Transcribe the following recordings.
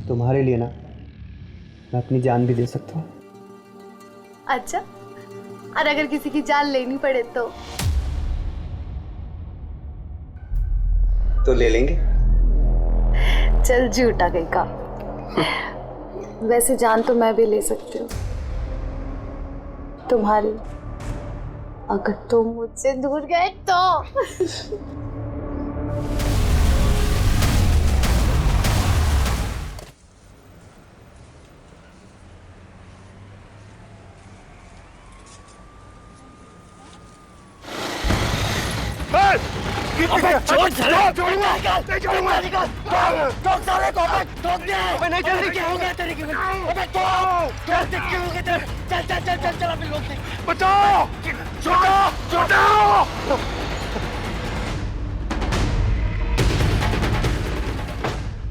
तुम्हारे लिए ना मैं अपनी जान भी दे सकता हूँ। अच्छा, और अगर किसी की जान लेनी पड़े तो ले लेंगे। चल झूठा कहीं का। वैसे जान तो मैं भी ले सकती हूँ तुम्हारी, अगर तुम मुझसे दूर गए तो। अबे छोड़ साले, नहीं छोड़ूंगा, ठोक साले को, अबे ठोक दे, अबे नहीं चल, क्या हो गया तेरे की, अबे ठोक, क्या हो गया तेरे, चल चल चल चल चल, अबे लोग देख, बचाओ, छोड़ो।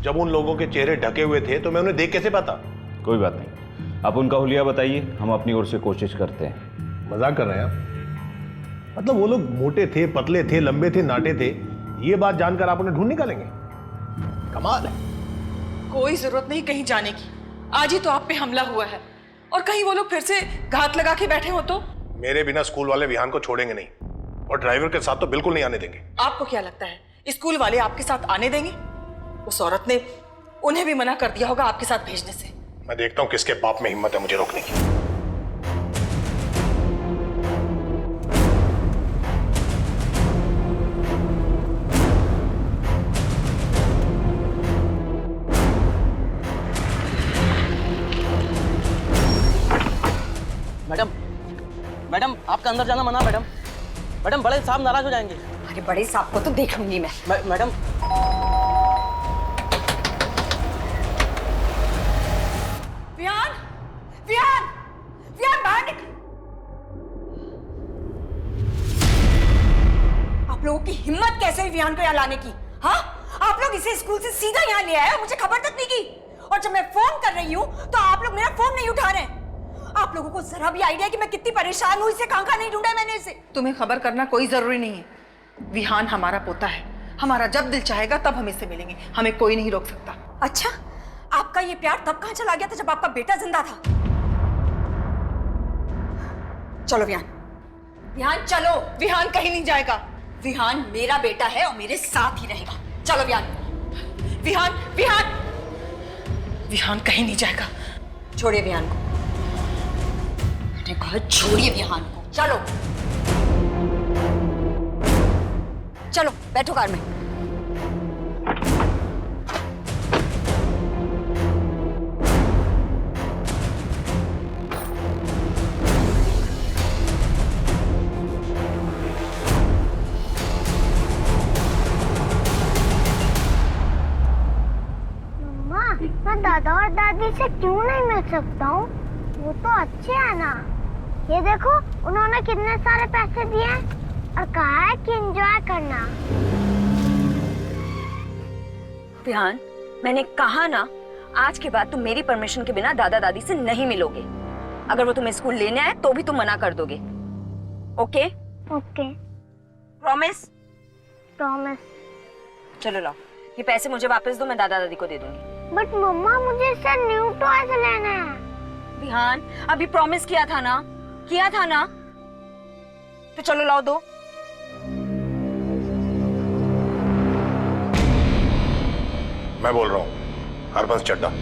जब उन लोगों के चेहरे ढके हुए थे तो मैं उन्हें देख कैसे पाता? कोई बात नहीं, आप उनका हुलिया बताइए, हम अपनी ओर से कोशिश करते हैं। मजाक कर रहे हैं आप? मतलब वो लोग मोटे थे, पतले थे, लंबे थे, नाटे थे, ये बात जानकर आप उन्हें ढूंढ निकालेंगे? कमाल है। कोई जरूरत नहीं कहीं जाने की, आज ही तो आप पे हमला हुआ है, और कहीं वो लोग फिर से घात लगा के बैठे हो तो? मेरे बिना स्कूल वाले विहान को छोड़ेंगे नहीं, और ड्राइवर के साथ तो बिल्कुल नहीं आने देंगे। आपको क्या लगता है स्कूल वाले आपके साथ आने देंगे? उस औरत ने उन्हें भी मना कर दिया होगा आपके साथ भेजने से। मैं देखता हूँ किसके बाप में हिम्मत है मुझे रोकने की। मैडम, मैडम आपका अंदर जाना मना। मैडम, मैडम बड़े साहब नाराज हो जाएंगे। अरे बड़े साहब को तो देख लूंगी मैं। मैडम, विहान, विहान, विहान बाहर निकल। आप लोगों की हिम्मत कैसे हुई विहान को यहाँ लाने की? हाँ, आप लोग इसे स्कूल से सीधा यहाँ ले आए, मुझे खबर तक नहीं की। और जब मैं फोन कर रही हूँ तो आप लोग मेरा फोन नहीं उठा रहे हैं। आप लोगों को जरा भी आइडिया कि मैं कितनी परेशान हूँ, इसे कहाँ नहीं ढूंढा मैंने इसे। तुम्हें खबर करना कोई जरूरी नहीं है। विहान हमारा पोता है, हमारा जब दिल चाहेगा तब हम इससे मिलेंगे, हमें कोई नहीं रोक सकता। अच्छा, आपका ये प्यार तब कहाँ चला गया था जब आपका बेटा जिंदा था? चलो विहान, विहान चलो। विहान कहीं नहीं जाएगा। विहान मेरा बेटा है और मेरे साथ ही रहेगा। चलो विहान। विहान, विहान, विहान कहीं नहीं जाएगा। छोड़िए विहान को, मैंने कहा छोड़िए विहान को। चलो चलो बैठो कार में। मैं दादा और दादी से क्यों नहीं मिल सकता हूँ? वो तो अच्छे हैं ना। ये देखो, उन्होंने कितने सारे पैसे दिए और कहा है कि एंजॉय करना। विहान, मैंने कहा ना, आज के बाद तुम मेरी परमिशन के बिना दादा दादी से नहीं मिलोगे। अगर वो तुम्हें स्कूल लेने आए तो भी तुम मना कर दोगे। ओके? ओके। प्रॉमिस? प्रॉमिस। चलो लाओ, ये पैसे मुझे वापस दो, मैं दादा दादी को दे दूंगी। बट मम्मा, मुझे इससे न्यू टॉयज लेना है। विहान, अभी प्रॉमिस किया था ना, किया था ना, तो चलो लाओ दो। मैं बोल रहा हूँ, हरबंस चड्डा।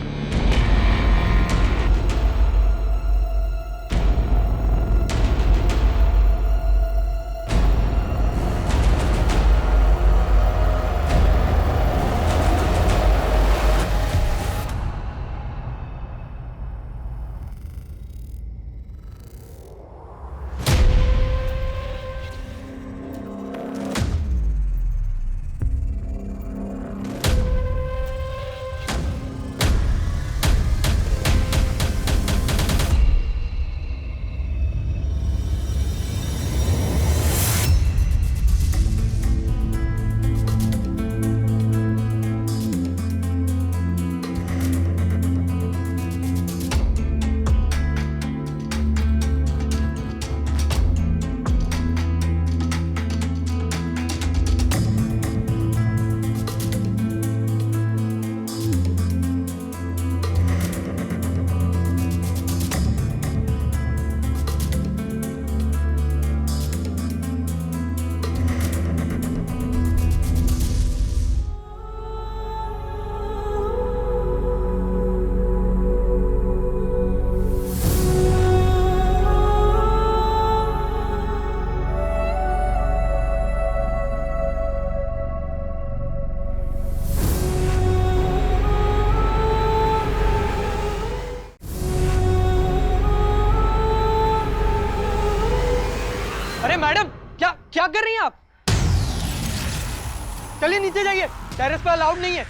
क्या कर रही हैं आप? चलिए नीचे जाइए, टेरेस पे अलाउड नहीं है।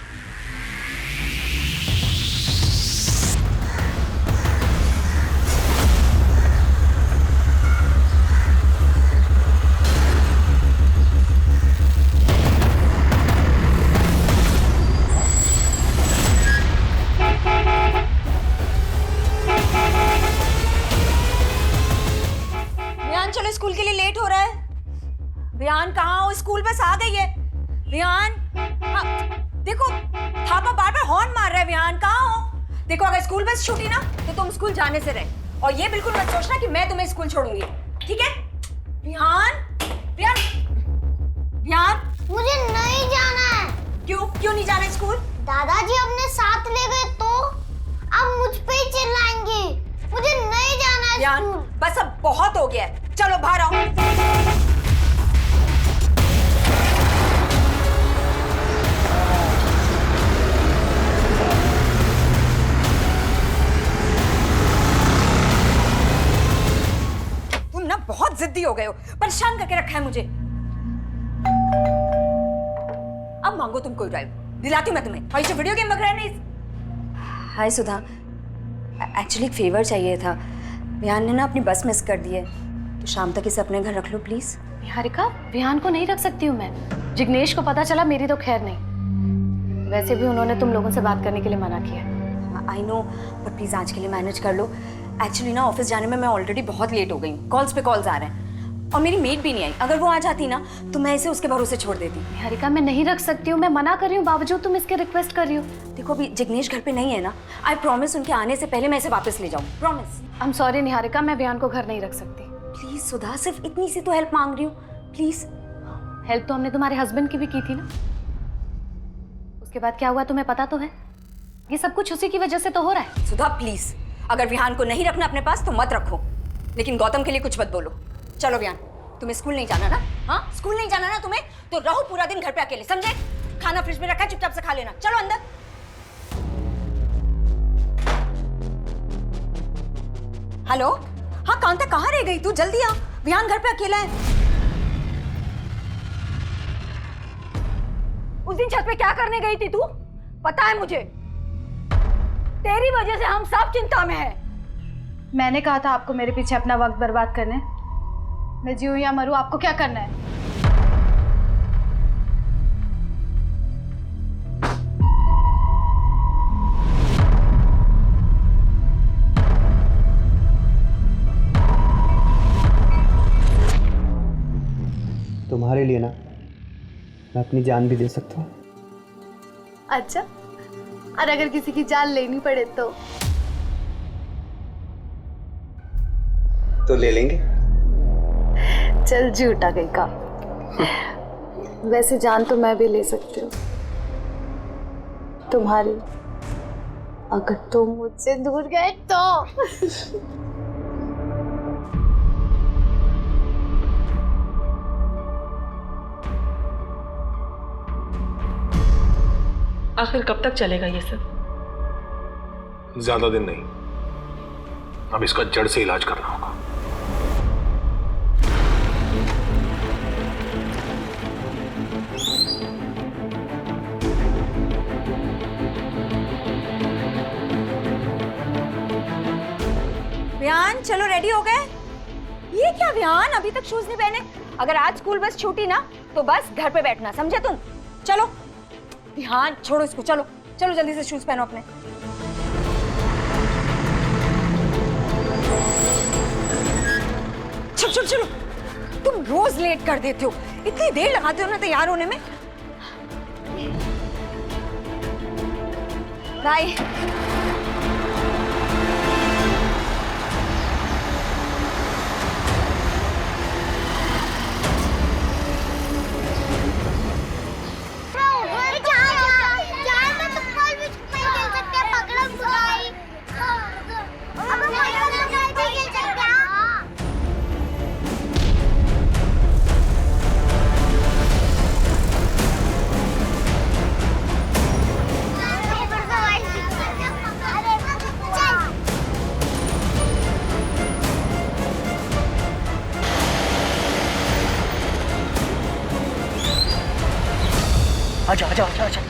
विहान चलो, स्कूल के लिए लेट हो रहा है। विहान कहाँ हो? स्कूल बस आ गई है। विहान, हाँ, देखो थापा बार बार हॉर्न मार रहा है। विहान कहाँ हो? देखो अगर स्कूल बस छूटी ना तो तुम स्कूल जाने से रहे, और ये बिल्कुल मत सोचना कि मैं तुम्हें स्कूल छोड़ूंगी, ठीक है? विहान, विहान, विहान, मुझे नहीं जाना है। क्यों नहीं जाना स्कूल? दादाजी अपने साथ ले गए तो अब मुझ पे ही चिल्लाएंगे। मुझे नहीं जाना है विहान, स्कूल। बस अब बहुत हो गया है, चलो बाहर आओ। तुम ना बहुत जिद्दी हो गए हो, परेशान करके रखा है मुझे। अब मांगो तुम कोई ड्राइव, दिलाती हूँ मैं तुम्हें। और ये वीडियो गेम वगैरह नहीं। हाय सुधा, एक्चुअली एक फेवर चाहिए था। विहान ने ना अपनी बस मिस कर दी है, तो शाम तक इसे अपने घर रख लो प्लीज। निहारिका, विहान को नहीं रख सकती हूँ मैं। जिग्नेश को पता चला मेरी तो खैर नहीं। वैसे भी उन्होंने तुम लोगों से बात करने के लिए मना किया। आई नो, बट प्लीज आज के लिए मैनेज कर लो। एक्चुअली ना ऑफिस जाने में मैं ऑलरेडी बहुत लेट हो गई हूँ। कॉल्स पे कॉल्स आ रहे हैं, और मेरी मेड भी नहीं आई। अगर वो आ जाती ना तो मैं इसे उसके भरोसे छोड़ देती। निहारिका, मैं नहीं रख सकती हूँ, मैं मना कर रही हूँ, बावजूद तुम इसके रिक्वेस्ट कर रही हो। देखो अभी जिग्नेश घर पे नहीं है ना, आई प्रॉमिस उनके आने से पहले मैं इसे वापस ले जाऊँ, promise. I am sorry Niharika, मैं विहान को घर नहीं रख सकती। प्लीज सुधा, सिर्फ इतनी सी तो हेल्प मांग रही हूँ, प्लीज। हेल्प तो हमने तुम्हारे हस्बैंड की भी की थी ना। उसके बाद क्या हुआ तुम्हें पता तो है। ये सब कुछ उसी की वजह से तो हो रहा है। सुधा प्लीज, अगर विहान को नहीं रखना अपने पास तो मत रखो, लेकिन गौतम के लिए कुछ मत बोलो। चलो विहान, तुम्हें स्कूल नहीं जाना ना? हाँ, स्कूल नहीं जाना ना तुम्हें, तो रहो पूरा दिन घर पे अकेले, समझे? खाना फ्रिज में रखा है, चुपचाप से खा लेना। चलो अंदर। हेलो, हाँ कांता, कहाँ रह गई तू? जल्दी आ, विहान घर पे अकेला है। उस दिन छत पे क्या करने गई थी तू? पता है मुझे, तेरी वजह से हम सब चिंता में हैं। मैंने कहा था आपको मेरे पीछे अपना वक्त बर्बाद करने। मैं जीऊं या मरूं, आपको क्या करना है? तुम्हारे लिए ना मैं अपनी जान भी दे सकता हूँ। अच्छा, और अगर किसी की जान लेनी पड़े तो ले लेंगे। चल झूठा कहीं का। वैसे जान तो मैं भी ले सकती हूँ तुम्हारी, अगर तुम मुझसे दूर गए तो। आखिर कब तक चलेगा ये सब? ज्यादा दिन नहीं, अब इसका जड़ से इलाज करना होगा। विहान चलो, रेडी हो गए? ये क्या विहान, अभी तक शूज नहीं पहने? अगर आज स्कूल बस छूटी ना तो बस घर पे बैठना, समझे तुम? चलो विहान, छोड़ो इसको, चलो चलो जल्दी से शूज पहनो अपने। चलो चलो चलो, तुम रोज लेट कर देते हो, इतनी देर लगाते हो ना तैयार होने में। बाय। आजा आजा आजा आजा।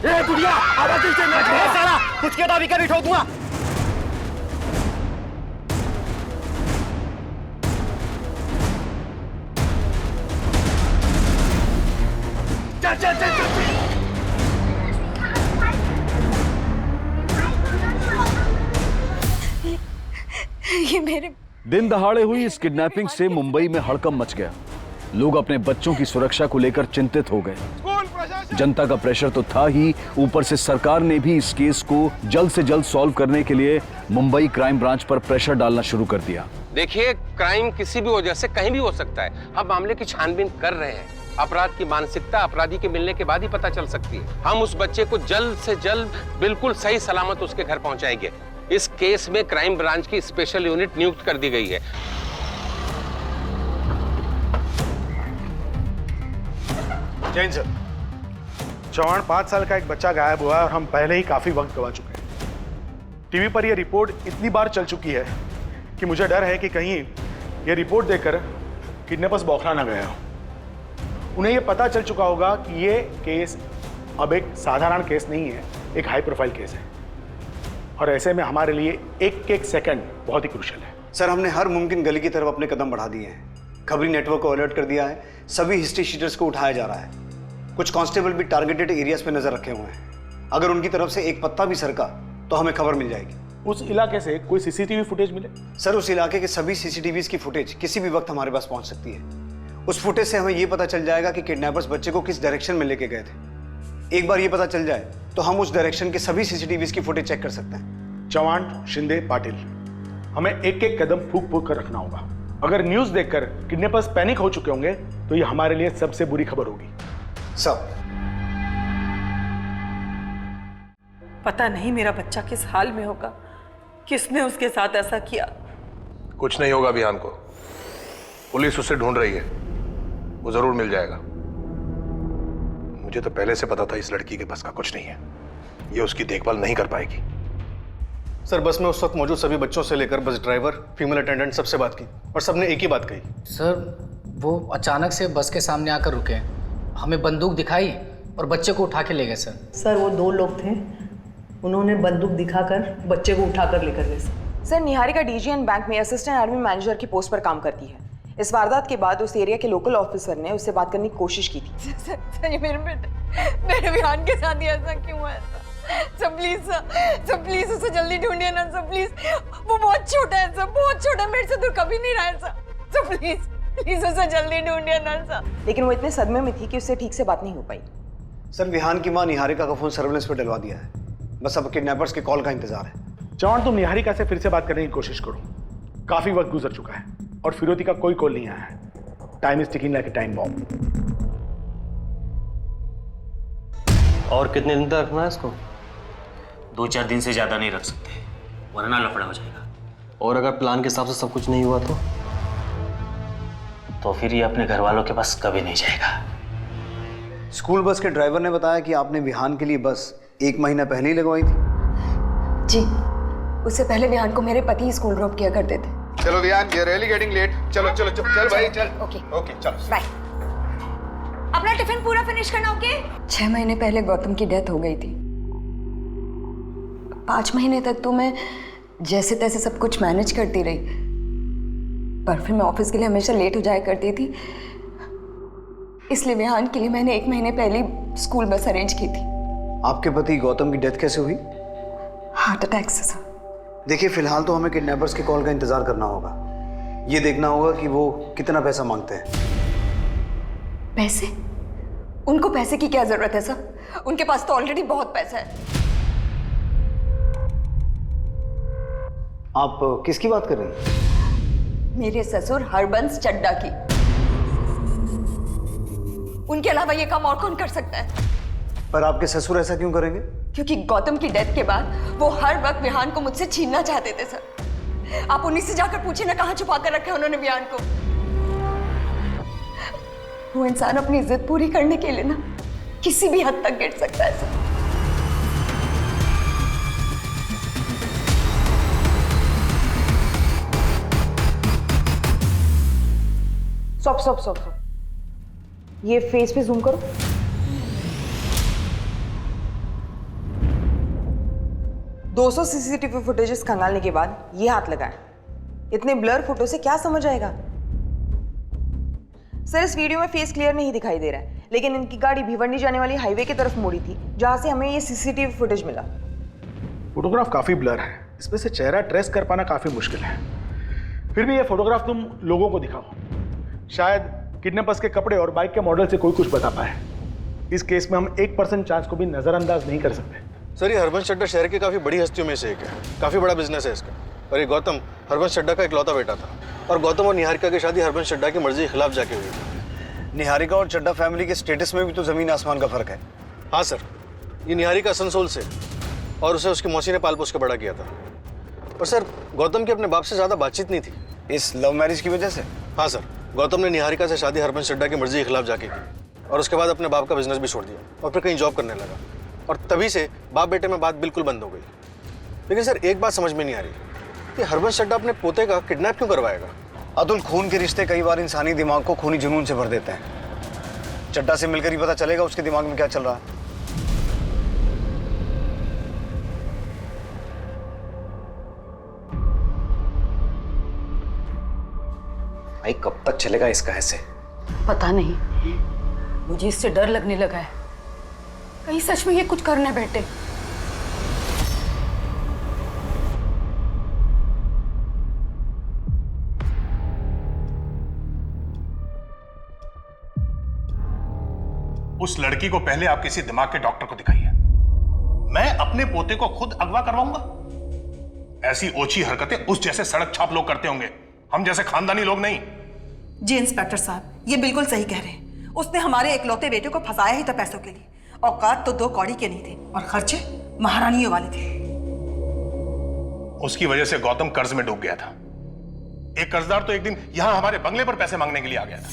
ए बुढ़िया आवाज दे ना साला, कुछ कहता भी कभी ठोकूंगा। चल चल चल चल। ये मेरे दिन दहाड़े हुई इस किडनैपिंग से मुंबई में हड़कंप मच गया। लोग अपने बच्चों की सुरक्षा को लेकर चिंतित हो गए। जनता का प्रेशर तो था ही, ऊपर से सरकार ने भी इस केस को जल्द से जल्द सॉल्व करने के लिए मुंबई क्राइम ब्रांच पर प्रेशर डालना शुरू कर दिया। देखिए, क्राइम किसी भी वजह से कहीं भी हो सकता है। हम मामले की छानबीन कर रहे हैं। अपराध की मानसिकता अपराधी के मिलने के बाद ही पता चल सकती है। हम उस बच्चे को जल्द से जल्द बिल्कुल सही सलामत उसके घर पहुंचाएंगे। इस केस में क्राइम ब्रांच की स्पेशल यूनिट नियुक्त कर दी गई है। जैन सर, चौहान 5 साल का एक बच्चा गायब हुआ है और हम पहले ही काफी वक्त गवा चुके हैं। टीवी पर यह रिपोर्ट इतनी बार चल चुकी है कि मुझे डर है कि कहीं यह रिपोर्ट देखकर किडनैपर्स बौखला ना गया हो। उन्हें यह पता चल चुका होगा कि यह केस अब एक साधारण केस नहीं है, एक हाई प्रोफाइल केस है और ऐसे में हमारे लिए एक एक सेकंड बहुत ही क्रूशियल है। सर, हमने हर मुमकिन गली की तरफ अपने कदम बढ़ा दिए हैं। खबरी नेटवर्क को अलर्ट कर दिया है। सभी हिस्ट्री शीटर्स को उठाया जा रहा है। कुछ कांस्टेबल भी टारगेटेड एरियाज पे नजर रखे हुए हैं। अगर उनकी तरफ से एक पत्ता भी सरका तो हमें खबर मिल जाएगी। उस इलाके से कोई सीसीटीवी फुटेज मिले? सर, उस इलाके के सभी सीसीटीवीज की फुटेज किसी भी वक्त हमारे पास पहुंच सकती है। उस फुटेज से हमें यह पता चल जाएगा कि किडनैपर्स बच्चे को किस डायरेक्शन में लेके गए थे। एक बार ये पता चल जाए तो हम उस डायरेक्शन के सभी सीसीटीवीज की फुटेज चेक कर सकते हैं। चौहान, शिंदे, पाटिल, हमें एक एक कदम फूक फूक कर रखना होगा। अगर न्यूज देखकर किडनैपर्स पैनिक हो चुके होंगे तो ये हमारे लिए सबसे बुरी खबर होगी। सब पता नहीं मेरा बच्चा किस हाल में होगा, किसने उसके साथ ऐसा किया। कुछ नहीं होगा विहान को, पुलिस उसे ढूंढ रही है, वो जरूर मिल जाएगा। मुझे तो पहले से पता था इस लड़की के बस का कुछ नहीं है, ये उसकी देखभाल नहीं कर पाएगी। सर, बस में उस वक्त मौजूद सभी बच्चों से लेकर बस ड्राइवर, फीमेल अटेंडेंट सबसे बात की और सबने एक ही बात कही। सर, वो अचानक से बस के सामने आकर रुके, हमें बंदूक दिखाई और बच्चे को उठा के ले गए। सर, वो 2 लोग थे, उन्होंने बंदूक दिखाकर बच्चे को उठाकर लेकर गए। सर, निहारिका डीजीएन बैंक में असिस्टेंट एडमिन मैनेजर की पोस्ट पर काम करती है। इस वारदात के बाद उस एरिया के लोकल ऑफिसर ने उससे बात करने की कोशिश की थी। सर, ये मेरे विहान के साथ ही ऐसा क्यों हुआ है? सर प्लीज उसे जल्दी ढूंढिए ना सर, प्लीज। वो बहुत छोटा है सर, बहुत छोटा, मेरे से दूर कभी नहीं रहा है सर। प्लीज उसे जल्दी ढूंढिए ना सर। लेकिन वो इतने सदमे में थी कि उससे ठीक से बात नहीं हो पाई। सर, विहान की मां निहारिका का फोन सर्विलेंस पर डलवा दिया है। बस अब किडनैपर्स के कॉल का इंतजार है। चौहान, तुम निहारिका से फिर से बात करने की कोशिश करो। काफी वक्त गुजर चुका है और फिरोती का कोई कॉल नहीं आया है। Time is ticking like a time bomb. और कितने दिन तक रखना है इसको? 2-4 दिन से ज्यादा नहीं रख सकते, वरना लफड़ा हो जाएगा। और अगर प्लान के हिसाब से सब कुछ नहीं हुआ तो फिर ये अपने घर वालों के पास कभी नहीं जाएगा। स्कूल बस के ड्राइवर ने बताया कि आपने विहान के लिए बस 1 महीना पहले ही लगवाई थी। जी, उससे पहले विहान को मेरे पति स्कूल ड्रॉप किया करते थे। चलो Vihaan, we are really getting late. चलो चलो चल भाई, चल। ओके चलो बाय। अपना टिफिन पूरा फिनिश करना। ओके। 6 महीने पहले गौतम की डेथ हो गई थी। 5 महीने तक तो मैं जैसे तैसे सब कुछ मैनेज करती रही, पर फिर मैं ऑफिस के लिए हमेशा लेट हो जाया करती थी। इसलिए विहान के लिए मैंने 1 महीने पहले स्कूल बस अरेंज की थी। आपके पति गौतम की डेथ कैसे हुई? हार्ट अटैक से सर। देखिए, फिलहाल तो हमें किडनैपर्स के कॉल का इंतजार करना होगा। ये देखना होगा कि वो कितना पैसा मांगते हैं। पैसे? उनको पैसे की क्या जरूरत है सर? उनके पास तो ऑलरेडी बहुत पैसा है। आप किसकी बात कर रही हैं? मेरे ससुर हरबंस चड्डा की। उनके अलावा ये काम और कौन कर सकता है? पर आपके ससुर ऐसा क्यों करेंगे? क्योंकि गौतम की डेथ के बाद वो हर वक्त विहान को मुझसे छीनना चाहते थे सर। आप उन्हीं से जाकर पूछिए ना, कहाँ छुपा कर रखा है उन्होंने विहान को। वो इंसान अपनी इज्जत पूरी करने के लिए ना किसी भी हद तक गिर सकता है सर। स्टॉप। ये फेस पे जूम करो। 200 सीसीटीवी फुटेजेस खंगालने के बाद ये हाथ लगाए। इतने ब्लर फोटो से क्या समझ आएगा? सर, इस वीडियो में फेस क्लियर नहीं दिखाई दे रहा है, लेकिन इनकी गाड़ी भिवंडी जाने वाली हाईवे की तरफ मुड़ी थी, जहां से हमें ये सीसीटीवी फुटेज मिला। फोटोग्राफ काफी ब्लर है, इसमें से चेहरा ट्रेस कर पाना काफी मुश्किल है। फिर भी ये फोटोग्राफ तुम लोगों को दिखाओ, शायद किडनैपर्स के कपड़े और बाइक के मॉडल से कोई कुछ बता पाए। इस केस में हम 1% चांस को भी नजरअंदाज नहीं कर सकते। सर, ये हरबंस चड्ढा शहर की काफी बड़ी हस्तियों में से एक है, काफी बड़ा बिजनेस है इसका। और ये गौतम हरबंस चड्ढा का इकलौता बेटा था, और गौतम और निहारिका की शादी हरबंस चड्ढा की मर्जी के खिलाफ जाके हुई थी। निहारिका और चड्ढा फैमिली के स्टेटस में भी तो जमीन आसमान का फर्क है। हाँ सर, ये निहारिका असनसोल से, और उसे उसकी मौसी ने पाल पोस के बड़ा किया था। और सर, गौतम की अपने बाप से ज्यादा बातचीत नहीं थी। इस लव मैरिज की वजह से? हाँ सर, गौतम ने निहारिका से शादी हरबंस चड्ढा की मर्जी के खिलाफ जाके की, और उसके बाद अपने बाप का बिजनेस भी छोड़ दिया और फिर कहीं जॉब करने लगा, और तभी से बाप बेटे में बात बिल्कुल बंद हो गई। लेकिन सर, एक बात समझ में नहीं आ रही कि हरबंस चड्ढा अपने पोते का किडनैप क्यों करवाएगा? अतुल, खून के रिश्ते कई बार इंसानी दिमाग को खूनी जुनून से भर देते हैं। चड्ढा से मिलकर ही पता चलेगा उसके दिमाग में क्या चल रहा है। भाई, कब तक चलेगा इसका ऐसे? पता नहीं, मुझे इससे डर लगने लगा है। कहीं सच में ये कुछ करने बैठे। उस लड़की को पहले आप किसी दिमाग के डॉक्टर को दिखाइए। मैं अपने पोते को खुद अगवा करवाऊंगा? ऐसी ओछी हरकतें उस जैसे सड़क छाप लोग करते होंगे, हम जैसे खानदानी लोग नहीं। जी इंस्पेक्टर साहब, ये बिल्कुल सही कह रहे हैं। उसने हमारे इकलौते बेटे को फंसाया ही था पैसों के लिए। औकात तो 2 कौड़ी के नहीं थे, और खर्चे महारानियों वाले थे। उसकी वजह से गौतम कर्ज में डूब गया था। एक कर्जदार तो एक दिन यहां हमारे बंगले पर पैसे मांगने के लिए आ गया था।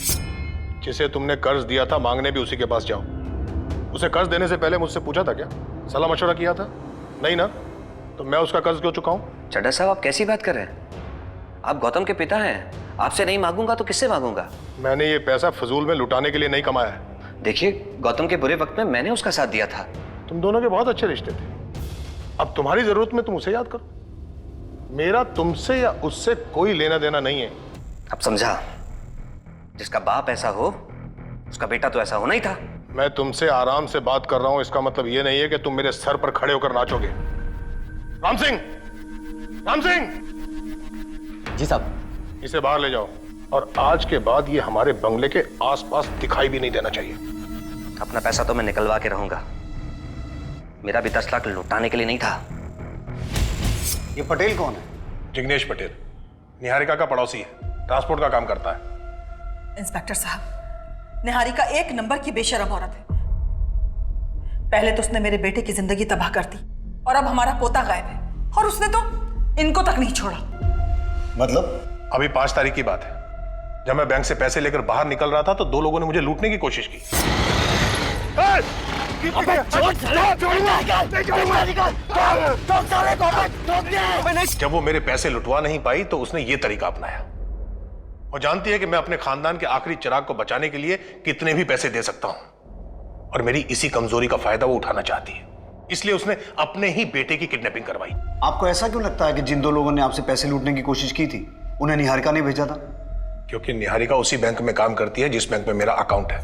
जिसे तुमने कर्ज दिया था, मांगने भी उसी के पास जाओ। उसे कर्ज देने से पहले मुझसे पूछा था क्या? सलाह मशवरा किया था? नहीं ना? तो मैं उसका कर्ज क्यों चुकाऊं? चड्ढा साहब, आप कैसी बात कर रहे हैं? आप गौतम के पिता हैं। आपसे नहीं मांगूंगा तो किससे मांगूंगा? मैंने ये पैसा फजूल में लुटाने के लिए नहीं कमाया है। देखिए, गौतम के बुरे वक्त में मैंने उसका साथ दिया था। तुम दोनों के बहुत अच्छे रिश्ते थे। अब तुम्हारी जरूरत में तुम उसे याद करो। मेरा तुमसे या उससे कोई लेना देना नहीं है। अब समझा, जिसका बाप ऐसा हो उसका बेटा तो ऐसा होना ही था। मैं तुमसे आराम से बात कर रहा हूं, इसका मतलब यह नहीं है कि तुम मेरे सर पर खड़े होकर नाचोगे। राम सिंह! राम सिंह! जी साहब। इसे बाहर ले जाओ, और आज के बाद ये हमारे बंगले के आसपास दिखाई भी नहीं देना चाहिए। अपना पैसा तो मैं निकलवा के रहूंगा, मेरा भी 10 लाख लुटाने के लिए नहीं था। ये पटेल कौन है? जिग्नेश पटेल, निहारिका का पड़ोसी है, ट्रांसपोर्ट का काम करता है। इंस्पेक्टर साहब, निहारिका 1 नंबर की बेशरम औरत है। पहले तो उसने मेरे बेटे की जिंदगी तबाह कर दी, और अब हमारा पोता गायब है, और उसने तो इनको तक नहीं छोड़ा। मतलब? अभी 5 तारीख की बात है, जब मैं बैंक से पैसे लेकर बाहर निकल रहा था तो 2 लोगों ने मुझे लूटने की कोशिश की। जब वो मेरे पैसे लुटवा नहीं पाई तो उसने ये तरीका अपनाया। वो जानती है कि मैं अपने खानदान के आखिरी चिराग को बचाने के लिए कितने भी पैसे दे सकता हूं, और मेरी इसी कमजोरी का फायदा वो उठाना चाहती है। इसलिए उसने अपने ही बेटे की किडनैपिंग करवाई। आपको ऐसा क्यों लगता है कि जिन 2 लोगों ने आपसे पैसे लूटने की कोशिश की थी, उन्हें निहारिका ने भेजा था? क्योंकि निहारिका उसी बैंक में काम करती है जिस बैंक में मेरा अकाउंट है।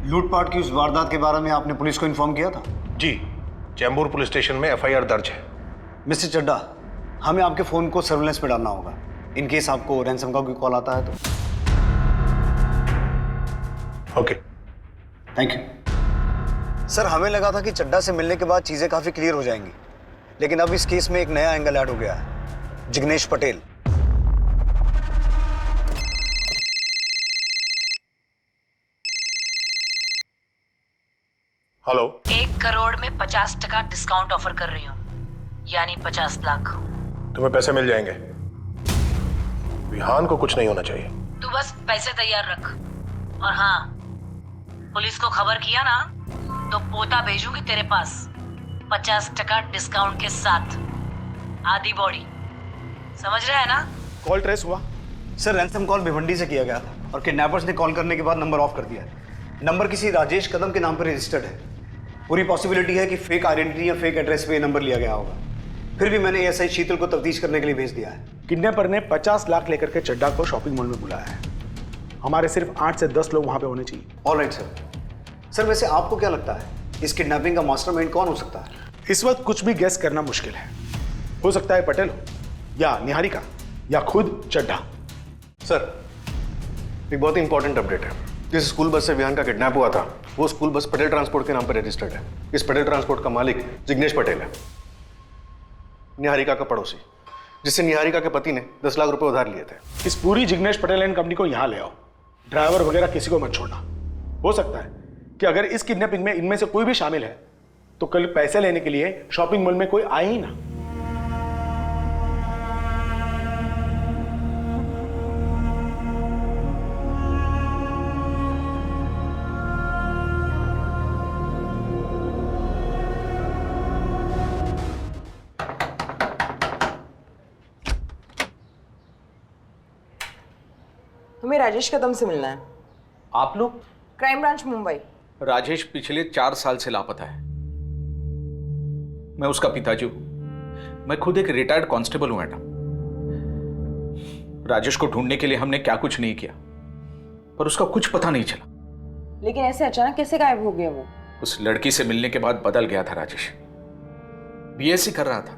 लूटपाट की उस वारदात के बारे में आपने पुलिस को इन्फॉर्म किया था? जी, चैम्बूर पुलिस स्टेशन में FIR दर्ज है। मिस्टर चड्ढा, हमें आपके फोन को सर्विलेंस पे डालना होगा, इन केस आपको रैंसम का कोई कॉल आता है तो। Okay, thank you. सर, हमें लगा था कि चड्ढा से मिलने के बाद चीजें काफी क्लियर हो जाएंगी, लेकिन अब इस केस में एक नया एंगल ऐड हो गया है। जिग्नेश पटेल। हेलो। 1 करोड़ में 50% डिस्काउंट ऑफर कर रही हूँ, यानी 50 लाख। तुम्हें पैसे मिल जाएंगे, विहान को कुछ नहीं होना चाहिए। तू बस पैसे तैयार रख, और हाँ, पुलिस को खबर किया ना तो पोता भेजूंगी तेरे पास। 50% डिस्काउंट के साथ आधी बॉडी। समझ रहा है ना? कॉल ट्रेस हुआ? सर रैंसम कॉल भिवंडी से किया गया था और किडनैपर्स ने कॉल करने के बाद नंबर ऑफ कर दिया है। नंबर किसी राजेश कदम के नाम पर रजिस्टर्ड है। पूरी पॉसिबिलिटी है कि फेक आइडेंटिटी या फेक एड्रेस पे ये नंबर लिया गया होगा। फिर भी मैंने एसआई शीतल को तफ्तीश करने के लिए भेज दिया है। किडनैपर ने 50 लाख लेकर के चड्डा को शॉपिंग मॉल में बुलाया है। हमारे सिर्फ 8 से 10 लोग वहां पे होने चाहिए। Alright sir. सर वैसे आपको क्या लगता है इस किडनैपिंग का मास्टरमाइंड कौन हो सकता है? इस वक्त कुछ भी गेस करना मुश्किल है। हो सकता है पटेल हो या निहारिका या खुद चड्ढा। सर एक बहुत ही इंपॉर्टेंट अपडेट है। जिस स्कूल बस से विहान का किडनैप हुआ था वो स्कूल बस पटेल ट्रांसपोर्ट के नाम पर रजिस्टर्ड है। इस पटेल ट्रांसपोर्ट का मालिक जिग्नेश पटेल है, निहारिका का पड़ोसी, जिससे निहारिका के पति ने 10 लाख रुपए उधार लिए थे। इस पूरी जिग्नेश पटेल एंड कंपनी को यहां ले आओ। ड्राइवर वगैरह किसी को मत छोड़ना। हो सकता है कि अगर इस किडनैपिंग में इनमें से कोई भी शामिल है तो कल पैसे लेने के लिए शॉपिंग मॉल में कोई आए ही ना। हमें राजेश कदम से मिलना है। आप लोग? Crime branch Mumbai. राजेश पिछले 4 साल से लापता है। मैं उसका पिताजी हूं। मैं खुद एक रिटायर्ड कांस्टेबल हूं मैडम। राजेश को ढूंढने के लिए हमने क्या कुछ नहीं किया, पर उसका कुछ पता नहीं चला। लेकिन ऐसे अचानक कैसे गायब हो गया वो? उस लड़की से मिलने के बाद बदल गया था राजेश। बीएससी कर रहा था,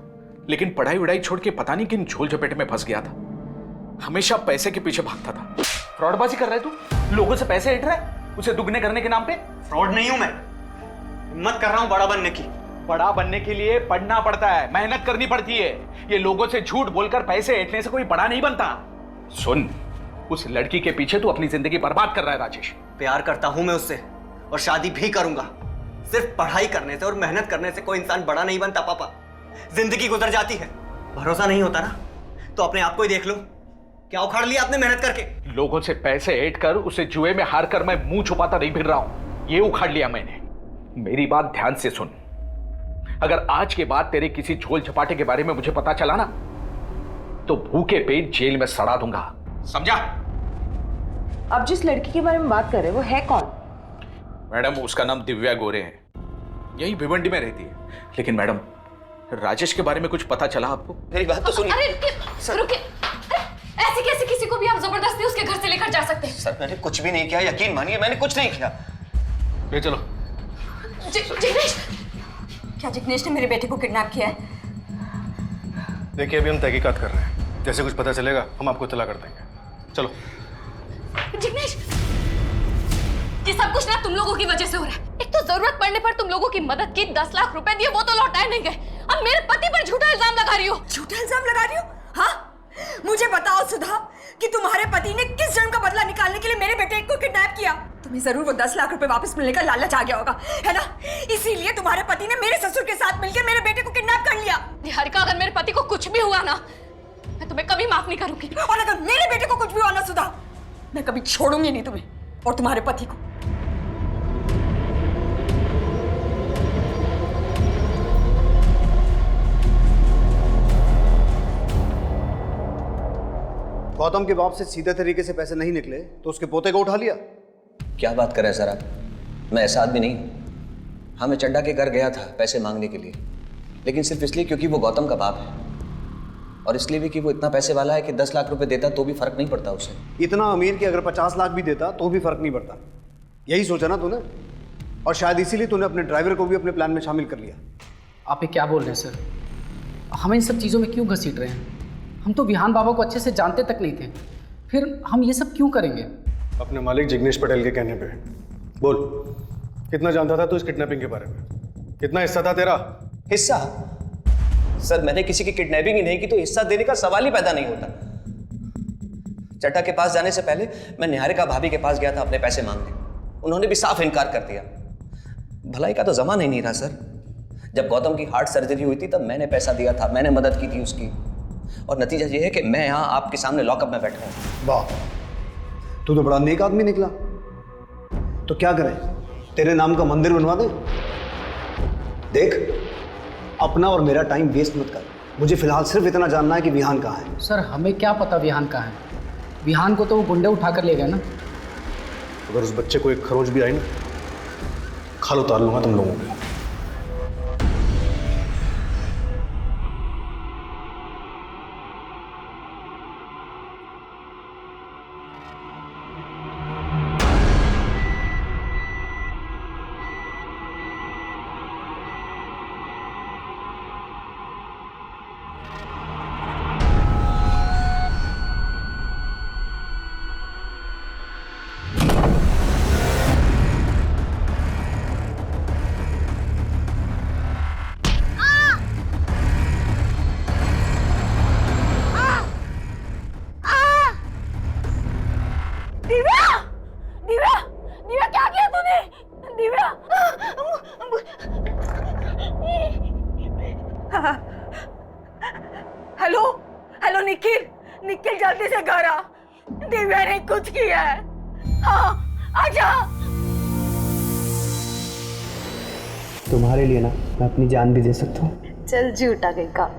लेकिन पढ़ाई वढ़ाई छोड़ के पता नहीं किन झोल झपेटे में फंस गया था। हमेशा पैसे के पीछे भागता था। फ्रॉडबाजी कर रहा है तू? लोगों से पैसे ऐंठ रहा है उसे दुगने करने के नाम पे? फ्रॉड नहीं हूं मैं, हिम्मत कर रहा हूं बड़ा बनने की। बड़ा बनने के लिए पढ़ना पड़ता है, मेहनत करनी पड़ती है। ये लोगों से झूठ बोलकर पैसे ऐंठने से कोई बड़ा नहीं बनता। सुन, उस लड़की के पीछे तू अपनी जिंदगी बर्बाद कर रहा है राजेश। प्यार करता हूं मैं उससे और शादी भी करूंगा। सिर्फ पढ़ाई करने से और मेहनत करने से कोई इंसान बड़ा नहीं बनता पापा। जिंदगी गुजर जाती है। भरोसा नहीं होता ना तो अपने आप को ही देख लो। क्या उखाड़ लिया आपने मेहनत करके? लोगों से पैसे ऐंठ कर उसे जुए में हार कर मैं मुंह छुपाता नहीं फिर रहा हूं। ये उखाड़ लिया मैंने। मेरी बात ध्यान से सुन। अगर आज के बाद तेरे किसी झोल झपाटे के बारे में मुझे पता चला ना तो भूखे पेट जेल में सड़ा दूंगा, समझा? अब जिस लड़की के बारे में बात कर रहे हैं वो है कौन? मैडम उसका नाम दिव्या गोरे है, यही भिवंडी में रहती है। लेकिन मैडम राजेश के बारे में कुछ पता चला आपको? मेरी बात तो सुनिए। अरे रुकिए, ऐसे कैसे किसी को भी आप जबरदस्ती उसके घर से लेकर जा सकते हैं? सर मैंने कुछ भी नहीं किया, यकीन मानिए मैंने कुछ नहीं किया। ले चलो। जिग्नेश, क्या जिग्नेश ने मेरे बेटे को किडनैप किया है? देखिए अभी हम तहकीकात कर रहे हैं, जैसे कुछ पता चलेगा हम आपको इत्तला कर देंगे। चलो। जिग्नेश, ये सब कुछ ना तुम लोगों की वजह से हो रहा है। एक तो जरूरत पड़ने पर तुम लोगों की मदद की, 10 लाख रुपए दिए वो तो लौटाए नहीं गए। अब मेरे पति पर झूठा इल्जाम लगा रही हो। झूठा इल्जाम लगा रही हो? हाँ, मुझे बताओ सुधा कि तुम्हारे पति ने किस जन्म का बदला निकालने के लिए मेरे बेटे को किडनैप किया। तुम्हें जरूर वो 10 लाख रुपए वापस मिलने का लालच आ गया होगा, है ना? इसीलिए तुम्हारे पति ने मेरे ससुर के साथ मिलकर मेरे बेटे को किडनैप कर लिया। निहारिका, अगर मेरे पति को कुछ भी हुआ ना मैं तुम्हें कभी माफ नहीं करूंगी। और अगर मेरे बेटे को कुछ भी हुआ ना सुधा, मैं कभी छोड़ूंगी नहीं तुम्हें और तुम्हारे पति को। गौतम के बाप से सीधे तरीके से पैसे नहीं निकले तो उसके पोते को उठा लिया। क्या बात कर रहे हैं सर आप? मैं ऐसा आदमी नहीं हूं। हाँ, मैं चड्डा के घर गया था पैसे मांगने के लिए, लेकिन सिर्फ इसलिए क्योंकि वो गौतम का बाप है, और इसलिए भी कि वो इतना पैसे वाला है कि 10 लाख रुपए देता तो भी फर्क नहीं पड़ता उसे। इतना अमीर कि अगर 50 लाख भी देता तो भी फर्क नहीं पड़ता। यही सोचा ना तूने, और शायद इसीलिए तूने अपने ड्राइवर को भी अपने प्लान में शामिल कर लिया। आप ये क्या बोल रहे हैं सर? हम इन सब चीज़ों में क्यों घसीट रहे हैं? हम तो विहान बाबा को अच्छे से जानते तक नहीं थे, फिर हम ये सब क्यों करेंगे? अपने मालिक जिग्नेश पटेल के कहने पे। बोल, कितना जानता था तू इस किडनैपिंग के बारे में? कितना हिस्सा था तेरा? हिस्सा? सर मैंने किसी की किडनैपिंग ही नहीं की तो हिस्सा देने का सवाल ही पैदा नहीं होता। चड्डा के पास जाने से पहले मैं निहारिका भाभी के पास गया था अपने पैसे मांगने। उन्होंने भी साफ इनकार कर दिया। भलाई का तो जमाना ही नहीं रहा सर। जब गौतम की हार्ट सर्जरी हुई थी तब मैंने पैसा दिया था, मैंने मदद की थी उसकी, और नतीजा ये है कि मैं यहाँ आपके सामने लॉकअप में बैठा हूँ। वाह, तू तो बड़ा नेक आदमी निकला। तो क्या करें, तेरे नाम का मंदिर बनवा दे? देख, अपना और मेरा टाइम वेस्ट मत कर। मुझे फिलहाल सिर्फ इतना जानना है कि विहान कहाँ है। सर हमें क्या पता विहान कहाँ है? विहान को तो वो गुंडे उठा कर ले गए ना। अगर उस बच्चे को एक खरोच भी आई ना, खाल उतार लूंगा तुम लोगों की। दिव्या, दिव्या, दिव्या क्या किया तूने? दिव्या, हेलो, हेलो निखिल, निखिल जल्दी से घर आ। दिव्या ने कुछ किया है। हाँ, आजा। तुम्हारे लिए ना मैं अपनी जान भी दे सकता हूँ। चल झूठा कहीं का।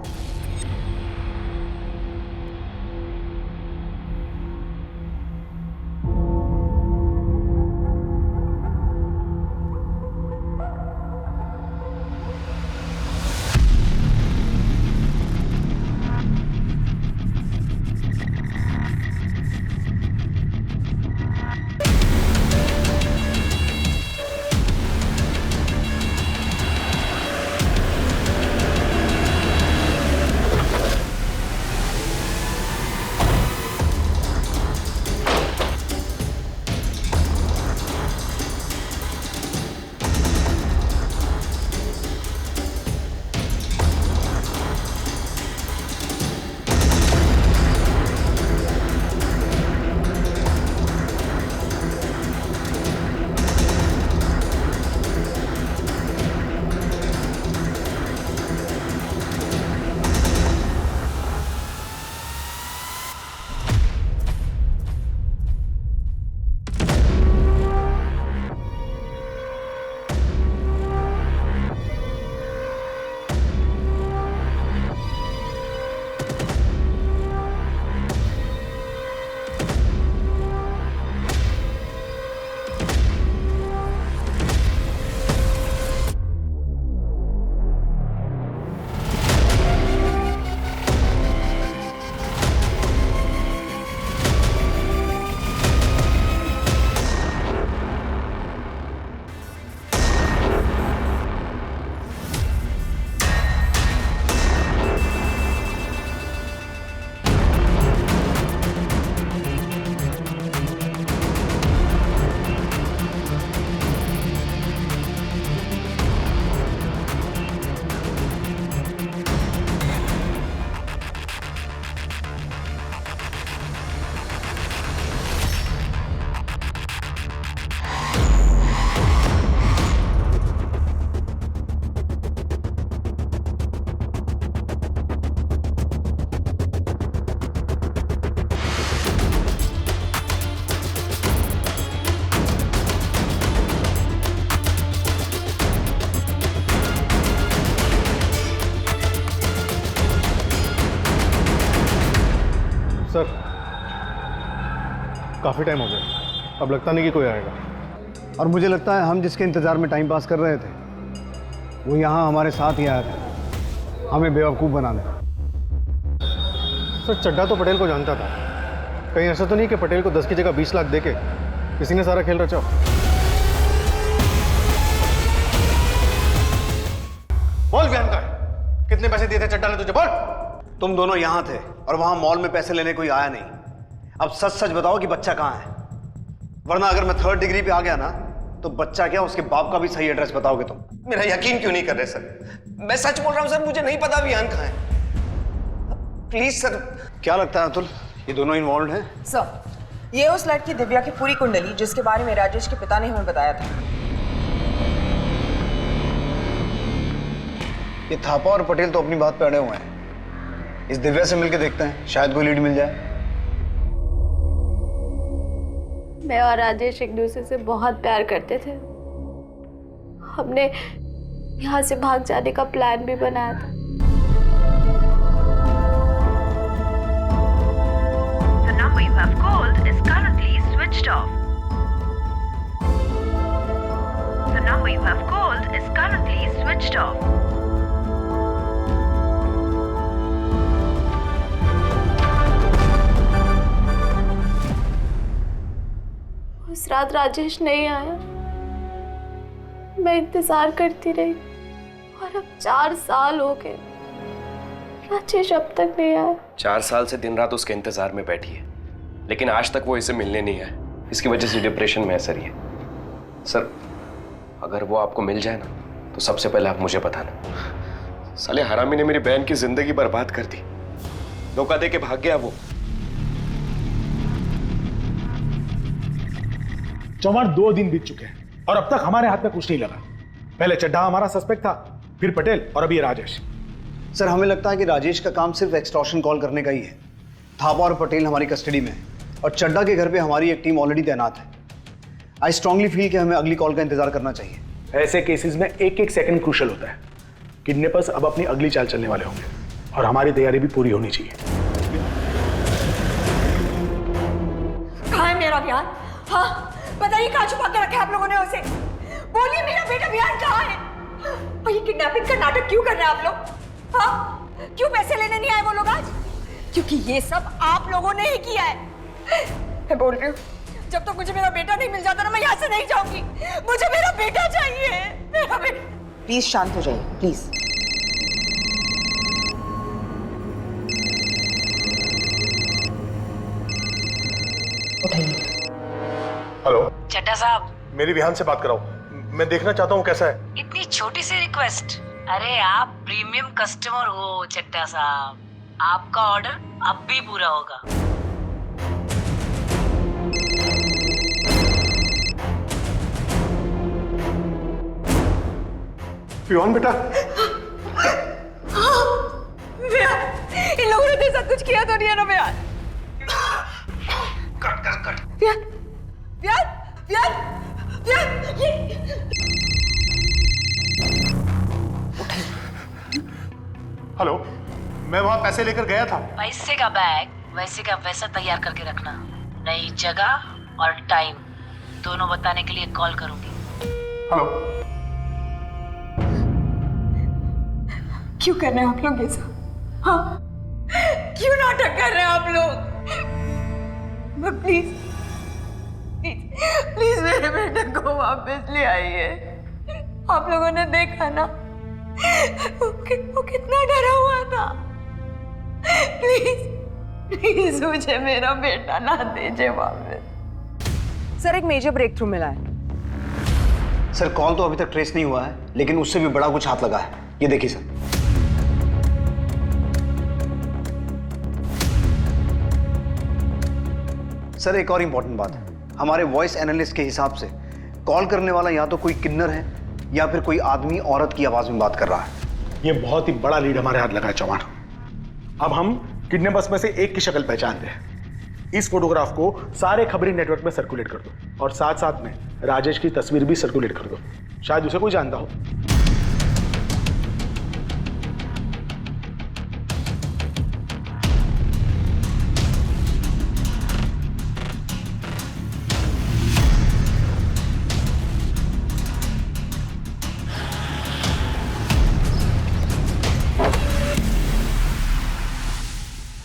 सर काफ़ी टाइम हो गया, अब लगता नहीं कि कोई आएगा। और मुझे लगता है हम जिसके इंतज़ार में टाइम पास कर रहे थे वो यहाँ हमारे साथ ही आया था हमें बेवकूफ़ बनाने। सर चड्ढा तो पटेल को जानता था, कहीं ऐसा तो नहीं कि पटेल को 10 की जगह 20 लाख देके किसी ने सारा खेल रचा हो। बोल विहान का है, कितने पैसे दिए थे चड्ढा ने तुझे, बोल। तुम दोनों यहाँ थे और वहाँ मॉल में पैसे लेने कोई आया नहीं। अब सच सच बताओ कि बच्चा कहाँ है, वरना अगर मैं 3rd डिग्री पे आ गया ना तो बच्चा क्या उसके बाप का भी सही एड्रेस बताओगे तुम। मेरा यकीन क्यों नहीं कर रहे सर? मैं सच बोल रहा हूँ सर, मुझे नहीं पता विहान कहाँ है। Please sir. क्या लगता है अतुल, ये दोनों इन्वॉल्व हैं? सर, ये उस लड़की दिव्या की पूरी कुंडली जिसके बारे में राजेश के पिता ने हमें बताया था। ये थापा और पटेल तो अपनी बात पे अड़े हुए हैं। इस दिव्या से मिलके देखते हैं, शायद कोई लीड मिल जाए। मैं और राजेश एक दूसरे से बहुत प्यार करते थे। हमने यहाँ से भाग जाने का प्लान भी बनाया था। The number you have called is currently switched off. The number you have called is currently switched off. उस रात राजेश नहीं आया। मैं इंतजार करती रही और अब 4 साल हो गए, राजेश अब तक नहीं आया। 4 साल से दिन रात उसके इंतजार में बैठी है, लेकिन आज तक वो इसे मिलने नहीं आया। इसकी वजह से डिप्रेशन में असर ही है। सर, अगर वो आपको मिल जाए ना तो सबसे पहले आप मुझे बताना। साले हरामी ने मेरी बहन की जिंदगी बर्बाद कर दी, धोखा दे के भाग गया वो। चौहान 2 दिन बीत चुके हैं और अब तक हमारे हाथ में कुछ नहीं लगा। पहले चड्ढा हमारा सस्पेक्ट था, फिर पटेल और अभी राजेश। सर, हमें लगता है कि राजेश का काम सिर्फ एक्सटॉर्शन कॉल करने का ही है। थापा और पटेल हमारी कस्टडी में है और चड्ढा के घर पे हमारी एक टीम ऑलरेडी तैनात है। आई स्ट्रांगली फील कि हमें अगली कॉल का इंतजार करना चाहिए। ऐसे केसेस में एक सेकंड क्रूशल होता है। किडनैपर्स अब अपनी अगली चाल चलने वाले होंगे और हमारी तैयारी भी पूरी होनी चाहिए। कहाँ है मेरा बिहान? हाँ, बताइए कहाँ छुपा के रखे आप लोगों ने उसे? बोलिए मेरा बेटा बिहान कहाँ है? और ये किडनैपिंग का नाटक क्यों कर रहे हैं आप लोग? हाँ, क्यों पैसे लेने नहीं आए वो लोग आज? क्योंकि ये सब आप लोगों ने ही किया है। मैं बोल रही हूँ, जब तक मुझे मेरा बेटा नहीं मिल जाता ना, मैं यहाँ से नहीं जाऊंगी। मुझे मेरा बेटा चाहिए, मेरा बेटा। प्लीज शांत हो जाइए, प्लीज। हेलो चड्ढा साहब, मेरी विहान से बात कराओ। मैं देखना चाहता हूँ कैसा है। इतनी छोटी सी रिक्वेस्ट। अरे आप प्रीमियम कस्टमर हो चड्ढा साहब, आपका ऑर्डर अब भी पूरा होगा। विहान बेटा, इन लोगों ने तेरे साथ कुछ किया तो नहीं है ना बिहान? बिहान, बिहान, बिहान, बिहान, हेलो, मैं वहां पैसे लेकर गया था। पैसे का बैग वैसे का वैसा तैयार करके रखना। नई जगह और टाइम दोनों बताने के लिए कॉल करूंगी। हेलो, क्यों कर रहे हैं आप लोग ये सब? हाँ, क्यों नाटक कर रहे हैं आप लोग? प्लीज प्लीज प्लीज मेरे बेटे को वापस ले आइए। आप लोगों ने देखा ना, वो कितना डरा हुआ था। प्लीज प्लीज मुझे मेरा बेटा ना दीजिए वापस। सर, एक मेजर ब्रेक थ्रू मिला है। सर, कॉल तो अभी तक ट्रेस नहीं हुआ है, लेकिन उससे भी बड़ा कुछ हाथ लगा है। ये देखिए सर। सर, एक और इंपॉर्टेंट बात है। हमारे वॉइस एनालिस्ट के हिसाब से कॉल करने वाला या तो कोई किन्नर है या फिर कोई आदमी औरत की आवाज में बात कर रहा है। ये बहुत ही बड़ा लीड हमारे हाथ लगा है चौहान। अब हम किडनैपर्स में से एक की शक्ल पहचानते हैं। इस फोटोग्राफ को सारे खबरी नेटवर्क में सर्कुलेट कर दो और साथ साथ में राजेश की तस्वीर भी सर्कुलेट कर दो। शायद उसे कोई जानता हो।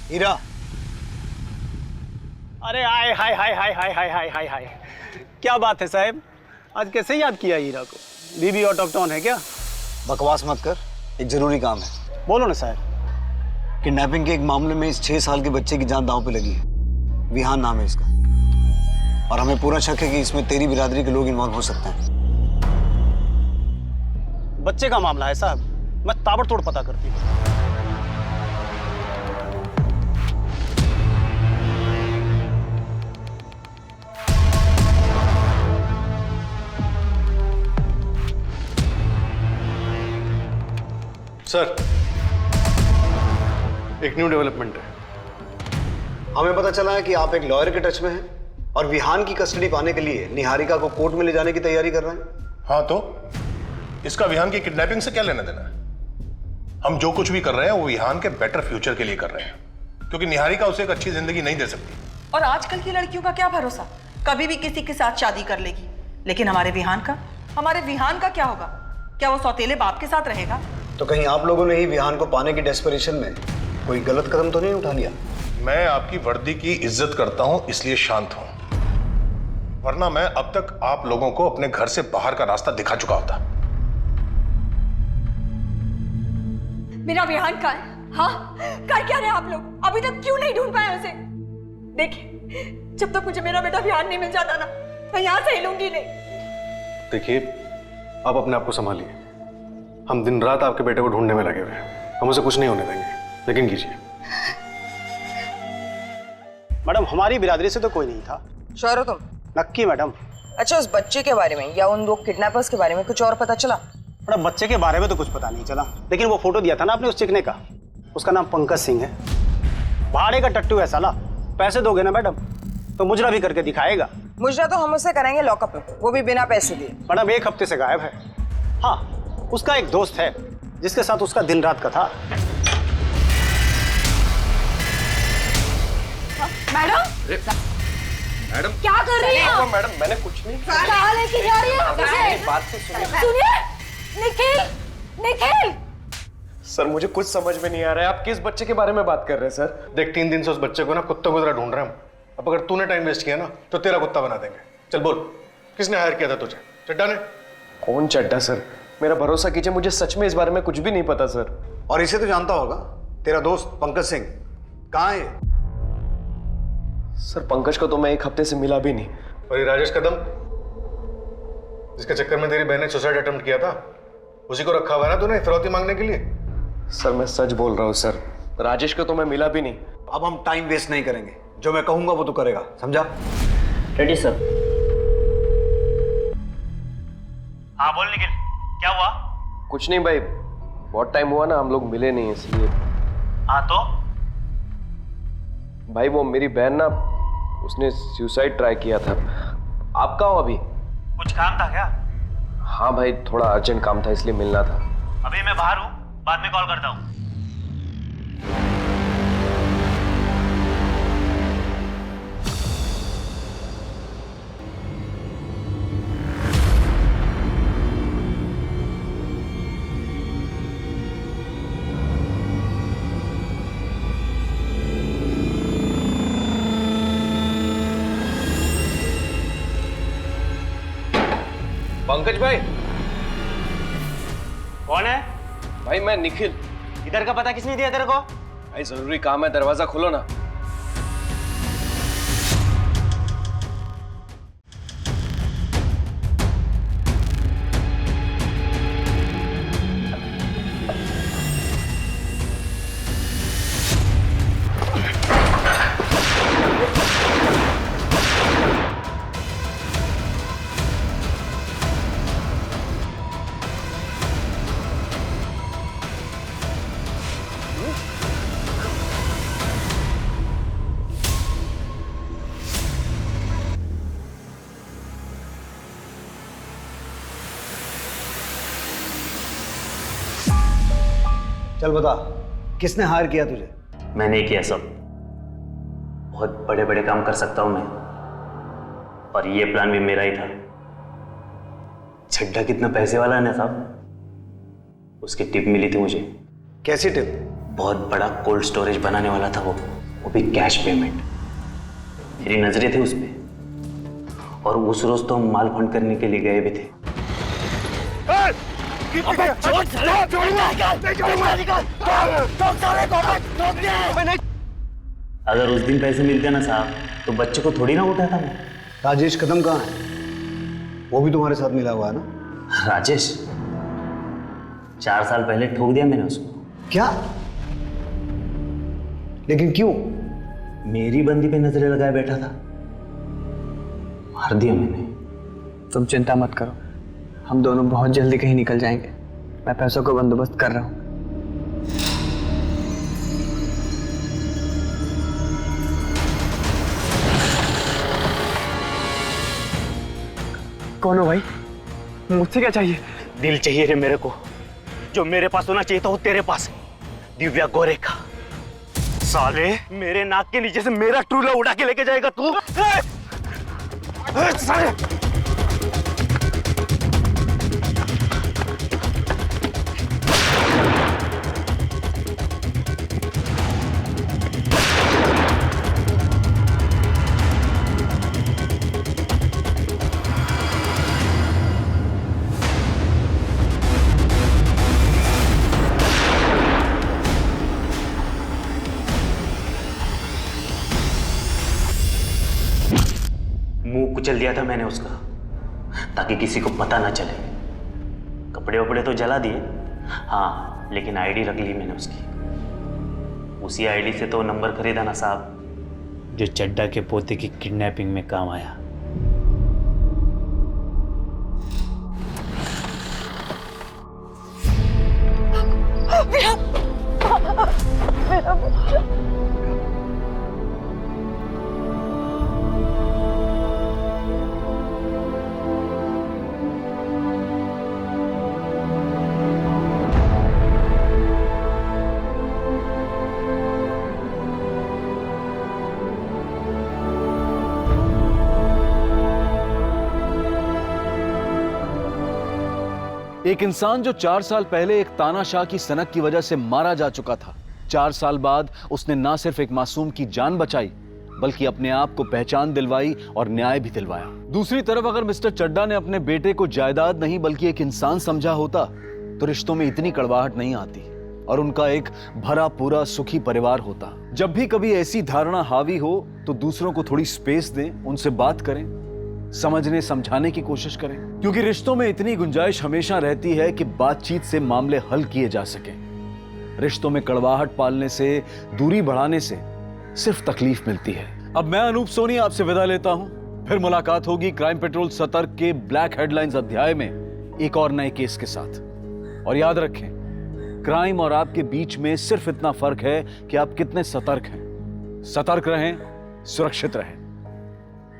हीरा, अरे हाय हाय हाय हाय हाय हाय हाय हाय हाय, क्या बात है साहब, आज कैसे याद किया हीरा को? बीबी आउट ऑफ टाउन है क्या? बकवास मत कर, एक जरूरी काम है। बोलो ना साहब। किडनैपिंग के एक मामले में इस 6 साल के बच्चे की जान दांव पे लगी है। विहान नाम है इसका और हमें पूरा शक है कि इसमें तेरी बिरादरी के लोग इन्वॉल्व हो सकते हैं। बच्चे का मामला है साहब, मैं ताबड़तोड़ पता करती हूँ। सर, एक न्यू डेवलपमेंट है। हमें पता चला है कि आप एक लॉयर के टच में हैं और विहान की कस्टडी पाने के लिए निहारिका को कोर्ट में ले जाने की तैयारी कर रहे हैं। हाँ, तो इसका विहान की किडनैपिंग से क्या लेना देना है? हम जो कुछ भी कर रहे हैं वो विहान के बेटर फ्यूचर के लिए कर रहे हैं, क्योंकि निहारिका उसे एक अच्छी जिंदगी नहीं दे सकती। और आजकल की लड़कियों का क्या भरोसा, कभी भी किसी के साथ शादी कर लेगी। लेकिन हमारे विहान का क्या होगा? क्या वो सौतेले बाप के साथ रहेगा? तो कहीं आप लोगों ने ही विहान को पाने की डेस्परेशन में कोई गलत कदम तो नहीं उठा लिया? मैं आपकी वर्दी की इज्जत करता हूं इसलिए शांत हूं, वरना मैं अब तक आप लोगों को अपने घर से बाहर का रास्ता दिखा चुका होता। मेरा विहान कहाँ है? हाँ, कर क्या रहे आप लोग? अभी तक क्यों नहीं ढूंढ पाए उसे? देखिए, जब तक मुझे मेरा बेटा विहान नहीं मिल जाता ना, मैं यहाँ से हिलूंगी नहीं। देखिए, आप अपने आप को संभालिए। हम दिन रात आपके बेटे को ढूंढने में लगे हुए हैं, हम उसे कुछ नहीं होने देंगे। लेकिन कीजिए। मैडम, हमारी बिरादरी से तो कोई नहीं था। श्योर हो तुम? नक्की मैडम। अच्छा, उस बच्चे के बारे में या उन दो किडनैपर्स के बारे में कुछ और पता चला? मैडम, बच्चे के बारे में तो कुछ पता नहीं चला, लेकिन वो फोटो दिया था ना आपने उस चिकने का, उसका नाम पंकज सिंह है। भाड़े का टट्टू है साला। पैसे दोगे ना मैडम तो मुजरा भी करके दिखाएगा। मुजरा तो हम उसे करेंगे लॉकअप में, वो भी बिना पैसे दिए। मैडम, 1 हफ्ते से गायब है। हाँ, उसका एक दोस्त है जिसके साथ उसका दिन रात का था। मैडम क्या कर रही हो? मैडम, मैंने कुछ नहीं कहाँ लेके जा रही हो मुझे? बात तो सुनिए, निखिल। सर, मुझे कुछ समझ में नहीं आ रहा है, आप किस बच्चे के बारे में बात कर रहे हैं सर? देख, 3 दिन से उस बच्चे को ना कुत्ते की तरह ढूंढ रहे हैं हम। अब अगर तूने टाइम वेस्ट किया ना तो तेरा कुत्ता बना देंगे। चल बोल, किसने हायर किया था तुझे? चड्डा ने? कौन चड्डा सर? मेरा भरोसा कीजिए, मुझे सच में इस बारे में कुछ भी नहीं पता सर। और इसे तो जानता होगा, तेरा दोस्त पंकज सिंह कहाँ है? सर, पंकज को तो मैं 1 हफ्ते से मिला भी नहीं। और ये राजेश कदम, जिसके चक्कर में तेरी बहन ने सुसाइड अटेम्प्ट किया था, उसी को रखा हुआ है ना तूने फिरौती मांगने के लिए? सर, मैं सच बोल रहा हूँ सर, राजेश को तो मैं मिला भी नहीं। अब हम टाइम वेस्ट नहीं करेंगे, जो मैं कहूंगा वो तो करेगा, समझा? Ready sir. हाँ बोल निखिल, क्या हुआ? कुछ नहीं भाई, बहुत टाइम हुआ ना हम लोग मिले नहीं, इसलिए। हाँ तो? भाई वो मेरी बहन ना, उसने सुसाइड ट्राई किया था। आप कहाँ हो अभी? कुछ काम था क्या? हाँ भाई, थोड़ा अर्जेंट काम था इसलिए मिलना था। अभी मैं बाहर हूँ, बाद में कॉल करता हूँ। पंकज भाई। कौन है? भाई मैं निखिल। इधर का पता किसने दिया तेरे को? भाई जरूरी काम है, दरवाजा खोलो ना। चल बता, किसने हायर किया तुझे? मैंने किया सब। बहुत बड़े बड़े काम कर सकता हूं मैं, और ये प्लान भी मेरा ही था। छड्डा कितना पैसे वाला है ना साहब, उसकी टिप मिली थी मुझे। कैसी टिप? बहुत बड़ा कोल्ड स्टोरेज बनाने वाला था वो भी कैश पेमेंट। मेरी नजरें थी उस पे, और उस रोज तो हम माल फंड करने के लिए गए भी थे। अगर उस दिन पैसे मिलते ना साहब तो बच्चे को थोड़ी ना उठाता मैं। राजेश कदम कहाँ है? वो भी तुम्हारे साथ मिला हुआ है ना? राजेश 4 साल पहले ठोक दिया मैंने उसको। क्या? लेकिन क्यों? मेरी बंदी पे नजरें लगाए बैठा था, मार दिया मैंने। तुम चिंता मत करो, हम दोनों बहुत जल्दी कहीं निकल जाएंगे। मैं पैसों का बंदोबस्त कर रहा हूँ। कौन हो भाई? मुझसे क्या चाहिए? दिल चाहिए रे मेरे को, जो मेरे पास होना चाहिए था वो तेरे पास है, दिव्या गोरे का। साले मेरे नाक के नीचे से मेरा ट्रू लव उड़ा के लेके जाएगा तू? साले मुंह कुचल दिया था मैंने उसका, ताकि किसी को पता ना चले। कपड़े वपड़े तो जला दिए, हाँ, लेकिन आईडी रख ली मैंने उसकी। उसी आईडी से तो नंबर खरीदा ना साहब, जो चड्डा के पोते की किडनैपिंग में काम आया। मेरा बच्चा। एक इंसान जो 4 साल पहले एक तानाशाह की सनक की वजह से मारा जा चुका था, 4 साल बाद उसने ना सिर्फ एक मासूम की जान बचाई, बल्कि अपने आप को पहचान दिलवाई और न्याय भी दिलवाया। दूसरी तरफ अगर मिस्टर चड्डा ने अपने बेटे को जायदाद नहीं बल्कि एक इंसान समझा होता, तो रिश्तों में इतनी कड़वाहट नहीं आती और उनका एक भरा पूरा सुखी परिवार होता। जब भी कभी ऐसी धारणा हावी हो तो दूसरों को थोड़ी स्पेस दें, उनसे बात करें, समझने समझाने की कोशिश करें, क्योंकि रिश्तों में इतनी गुंजाइश हमेशा रहती है कि बातचीत से मामले हल किए जा सकें। रिश्तों में कड़वाहट पालने से, दूरी बढ़ाने से सिर्फ तकलीफ मिलती है। अब मैं अनूप सोनी आपसे विदा लेता हूं, फिर मुलाकात होगी क्राइम पेट्रोल सतर्क के ब्लैक हेडलाइंस अध्याय में एक और नए केस के साथ। और याद रखें, क्राइम और आपके बीच में सिर्फ इतना फर्क है कि आप कितने सतर्क हैं। सतर्क रहें, सुरक्षित रहें।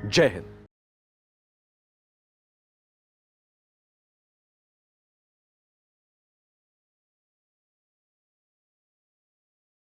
जय हिंद।